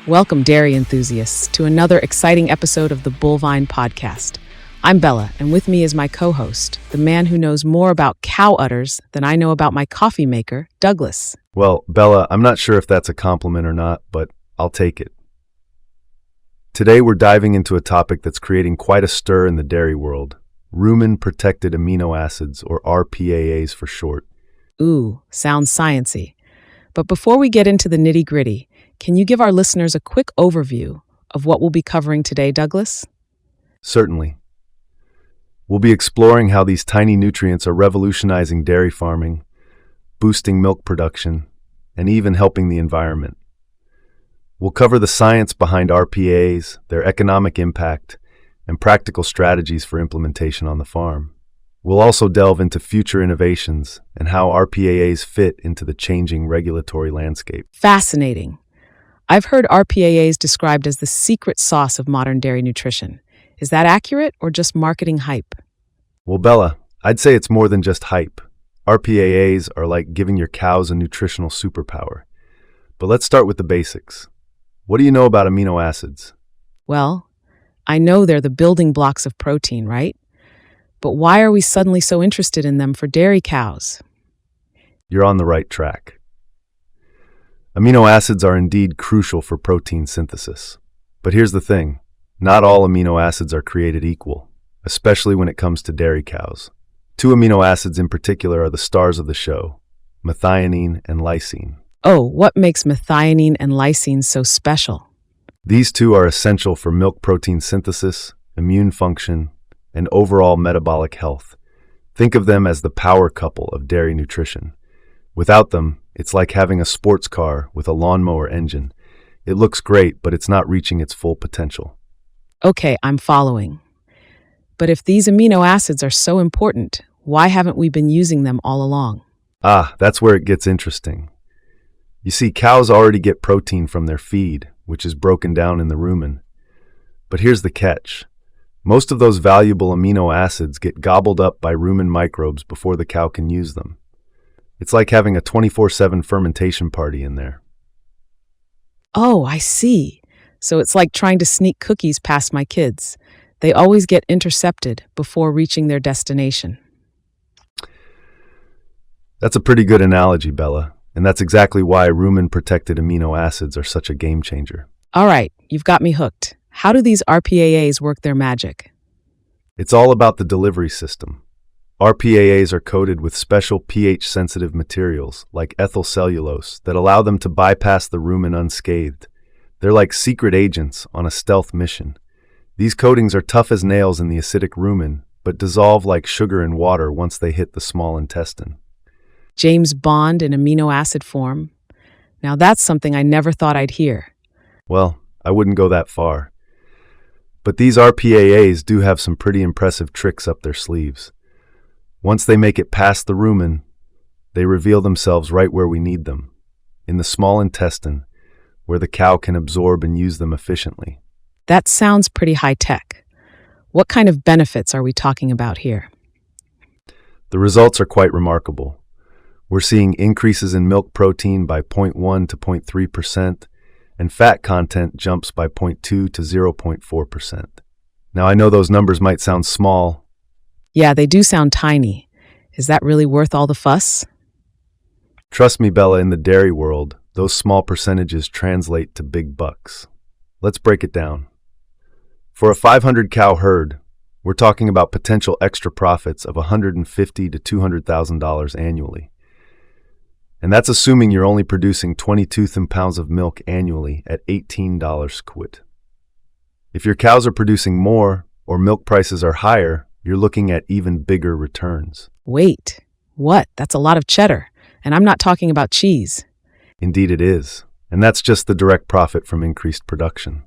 Welcome, dairy enthusiasts, to another exciting episode of the Bullvine Podcast. I'm Bella, and with me is my co-host, the man who knows more about cow udders than I know about my coffee maker, Douglas. Well, Bella, I'm not sure if that's a compliment or not, but I'll take it. Today we're diving into a topic that's creating quite a stir in the dairy world: rumen-protected amino acids, or RPAAs for short. Ooh, sounds sciencey. But before we get into the nitty-gritty, can you give our listeners a quick overview of what we'll be covering today, Douglas? Certainly. We'll be exploring how these tiny nutrients are revolutionizing dairy farming, boosting milk production, and even helping the environment. We'll cover the science behind RPAAs, their economic impact, and practical strategies for implementation on the farm. We'll also delve into future innovations and how RPAAs fit into the changing regulatory landscape. Fascinating. I've heard RPAAs described as the secret sauce of modern dairy nutrition. Is that accurate or just marketing hype? Well, Bella, I'd say it's more than just hype. RPAAs are like giving your cows a nutritional superpower. But let's start with the basics. What do you know about amino acids? Well, I know they're the building blocks of protein, right? But why are we suddenly so interested in them for dairy cows? You're on the right track. Amino acids are indeed crucial for protein synthesis. But here's the thing: not all amino acids are created equal, especially when it comes to dairy cows. Two amino acids in particular are the stars of the show: methionine and lysine. Oh, what makes methionine and lysine so special? These two are essential for milk protein synthesis, immune function, and overall metabolic health. Think of them as the power couple of dairy nutrition. Without them, it's like having a sports car with a lawnmower engine. It looks great, but it's not reaching its full potential. Okay, I'm following. But if these amino acids are so important, why haven't we been using them all along? That's where it gets interesting. You see, cows already get protein from their feed, which is broken down in the rumen. But here's the catch. Most of those valuable amino acids get gobbled up by rumen microbes before the cow can use them. It's like having a 24/7 fermentation party in there. Oh, I see. So it's like trying to sneak cookies past my kids. They always get intercepted before reaching their destination. That's a pretty good analogy, Bella, and that's exactly why rumen-protected amino acids are such a game changer. All right, you've got me hooked. How do these RPAAs work their magic? It's all about the delivery system. RPAAs are coated with special pH-sensitive materials like ethyl cellulose that allow them to bypass the rumen unscathed. They're like secret agents on a stealth mission. These coatings are tough as nails in the acidic rumen, but dissolve like sugar in water once they hit the small intestine. James Bond in amino acid form. Now that's something I never thought I'd hear. Well, I wouldn't go that far. But these RPAAs do have some pretty impressive tricks up their sleeves. Once they make it past the rumen, they reveal themselves right where we need them, in the small intestine, where the cow can absorb and use them efficiently. That sounds pretty high-tech. What kind of benefits are we talking about here? The results are quite remarkable. We're seeing increases in milk protein by 0.1 to 0.3%, and fat content jumps by 0.2 to 0.4%. Now, I know those numbers might sound small. Yeah, they do sound tiny. Is that really worth all the fuss? Trust me, Bella, in the dairy world, those small percentages translate to big bucks. Let's break it down. For a 500-cow herd, we're talking about potential extra profits of $150,000 to $200,000 annually. And that's assuming you're only producing 22 pounds of milk annually at $18 quid. If your cows are producing more or milk prices are higher, you're looking at even bigger returns. Wait, what? That's a lot of cheddar. And I'm not talking about cheese. Indeed it is. And that's just the direct profit from increased production.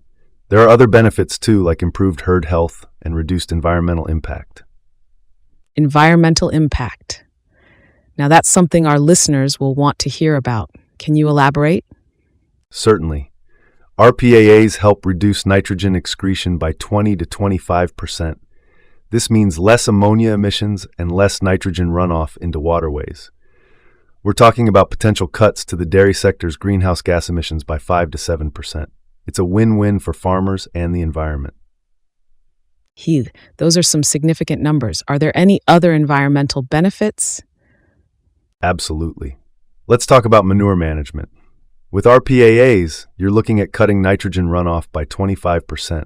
There are other benefits too, like improved herd health and reduced environmental impact. Environmental impact. Now that's something our listeners will want to hear about. Can you elaborate? Certainly. RPAAs help reduce nitrogen excretion by 20 to 25%. This means less ammonia emissions and less nitrogen runoff into waterways. We're talking about potential cuts to the dairy sector's greenhouse gas emissions by 5 to 7%. It's a win-win for farmers and the environment. Heath, those are some significant numbers. Are there any other environmental benefits? Absolutely. Let's talk about manure management. With RPAAs, you're looking at cutting nitrogen runoff by 25%.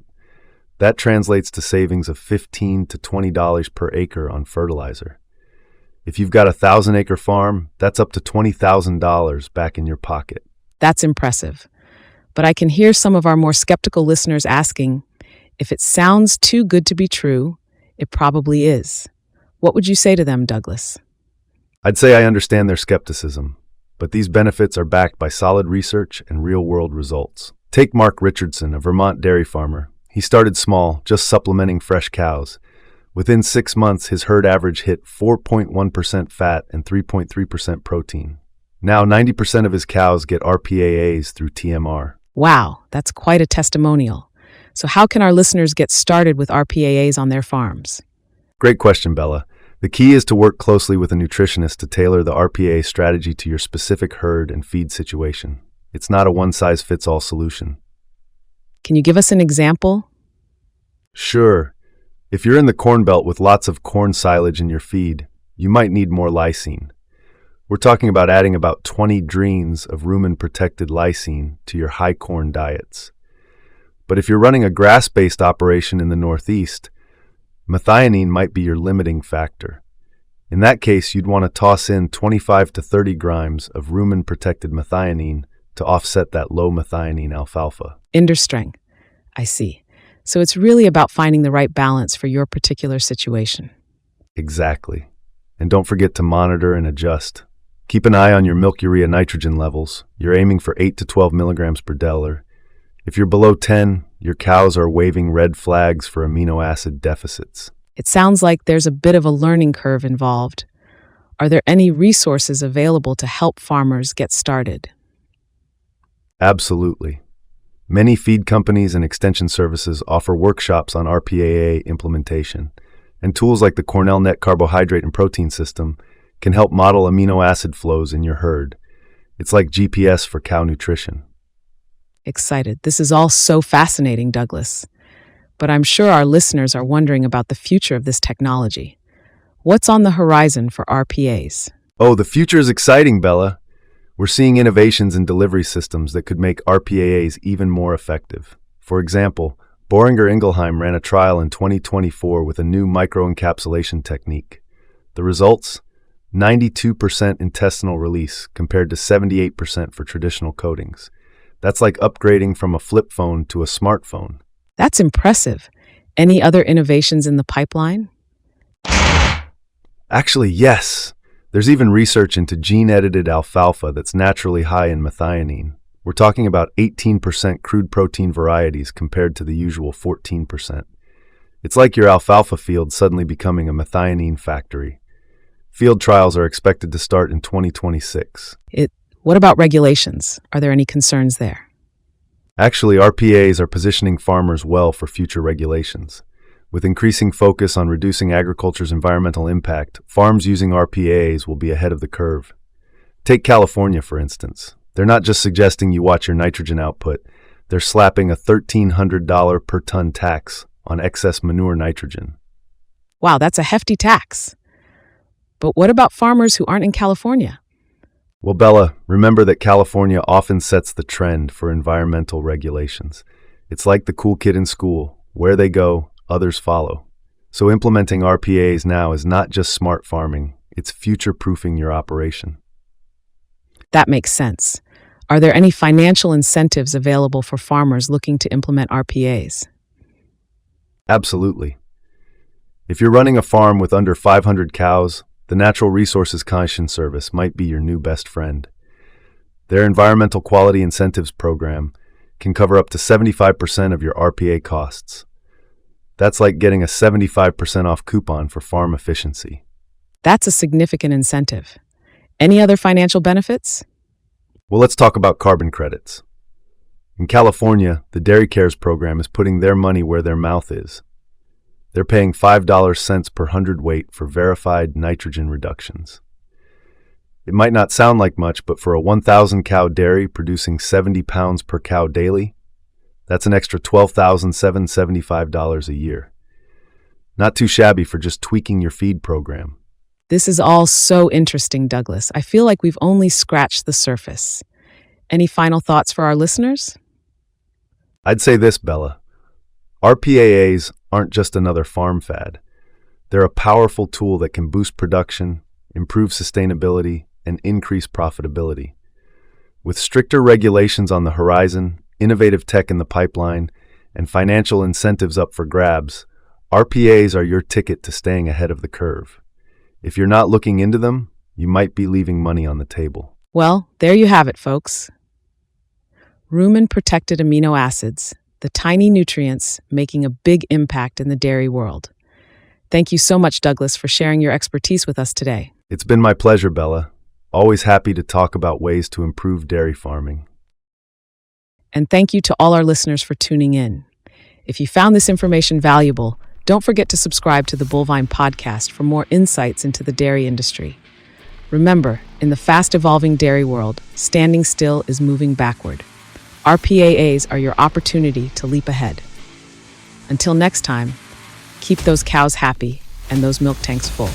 That translates to savings of $15 to $20 per acre on fertilizer. If you've got a 1,000-acre farm, that's up to $20,000 back in your pocket. That's impressive. But I can hear some of our more skeptical listeners asking, if it sounds too good to be true, it probably is. What would you say to them, Douglas? I'd say I understand their skepticism, but these benefits are backed by solid research and real-world results. Take Mark Richardson, a Vermont dairy farmer. He started small, just supplementing fresh cows. Within 6 months, his herd average hit 4.1% fat and 3.3% protein. Now 90% of his cows get RPAAs through TMR. Wow, that's quite a testimonial. So how can our listeners get started with RPAAs on their farms? Great question, Bella. The key is to work closely with a nutritionist to tailor the RPAA strategy to your specific herd and feed situation. It's not a one-size-fits-all solution. Can you give us an example? Sure. If you're in the Corn Belt with lots of corn silage in your feed, you might need more lysine. We're talking about adding about 20 dreens of rumen-protected lysine to your high corn diets. But if you're running a grass-based operation in the Northeast, methionine might be your limiting factor. In that case, you'd want to toss in 25 to 30 grams of rumen-protected methionine to offset that low methionine alfalfa. Interesting. I see. So it's really about finding the right balance for your particular situation. Exactly. And don't forget to monitor and adjust. Keep an eye on your milk urea nitrogen levels. You're aiming for 8 to 12 milligrams per deciliter. If you're below 10, your cows are waving red flags for amino acid deficits. It sounds like there's a bit of a learning curve involved. Are there any resources available to help farmers get started? Absolutely. Many feed companies and extension services offer workshops on RPAA implementation, and tools like the Cornell Net Carbohydrate and Protein System can help model amino acid flows in your herd. It's like GPS for cow nutrition. Excited. This is all so fascinating, Douglas. But I'm sure our listeners are wondering about the future of this technology. What's on the horizon for RPAs? Oh, the future is exciting, Bella. We're seeing innovations in delivery systems that could make RPAAs even more effective. For example, Boehringer Ingelheim ran a trial in 2024 with a new microencapsulation technique. The results? 92% intestinal release compared to 78% for traditional coatings. That's like upgrading from a flip phone to a smartphone. That's impressive. Any other innovations in the pipeline? Actually, yes. There's even research into gene-edited alfalfa that's naturally high in methionine. We're talking about 18% crude protein varieties compared to the usual 14%. It's like your alfalfa field suddenly becoming a methionine factory. Field trials are expected to start in 2026. What about regulations? Are there any concerns there? Actually, RPAs are positioning farmers well for future regulations. With increasing focus on reducing agriculture's environmental impact, farms using RPAs will be ahead of the curve. Take California, for instance. They're not just suggesting you watch your nitrogen output, they're slapping a $1,300 per ton tax on excess manure nitrogen. Wow, that's a hefty tax. But what about farmers who aren't in California? Well, Bella, remember that California often sets the trend for environmental regulations. It's like the cool kid in school. Where they go, others follow. So implementing RPAs now is not just smart farming, it's future-proofing your operation. That makes sense. Are there any financial incentives available for farmers looking to implement RPAs? Absolutely. If you're running a farm with under 500 cows, the Natural Resources Commission Service might be your new best friend. Their Environmental Quality Incentives program can cover up to 75% of your RPA costs. That's like getting a 75% off coupon for farm efficiency. That's a significant incentive. Any other financial benefits? Well, let's talk about carbon credits. In California, the Dairy Cares program is putting their money where their mouth is. They're paying $5 per hundredweight for verified nitrogen reductions. It might not sound like much, but for a 1,000 cow dairy producing 70 pounds per cow daily, That's an extra $12,775 a year. Not too shabby for just tweaking your feed program. This is all so interesting, Douglas. I feel like we've only scratched the surface. Any final thoughts for our listeners? I'd say this, Bella. RPAAs aren't just another farm fad. They're a powerful tool that can boost production, improve sustainability, and increase profitability. With stricter regulations on the horizon, innovative tech in the pipeline, and financial incentives up for grabs, RPAs are your ticket to staying ahead of the curve. If you're not looking into them, you might be leaving money on the table. Well, there you have it, folks. Rumen-Protected Amino Acids, the tiny nutrients making a big impact in the dairy world. Thank you so much, Douglas, for sharing your expertise with us today. It's been my pleasure, Bella. Always happy to talk about ways to improve dairy farming. And thank you to all our listeners for tuning in. If you found this information valuable, don't forget to subscribe to the Bullvine Podcast for more insights into the dairy industry. Remember, in the fast-evolving dairy world, standing still is moving backward. RPAAs are your opportunity to leap ahead. Until next time, keep those cows happy and those milk tanks full.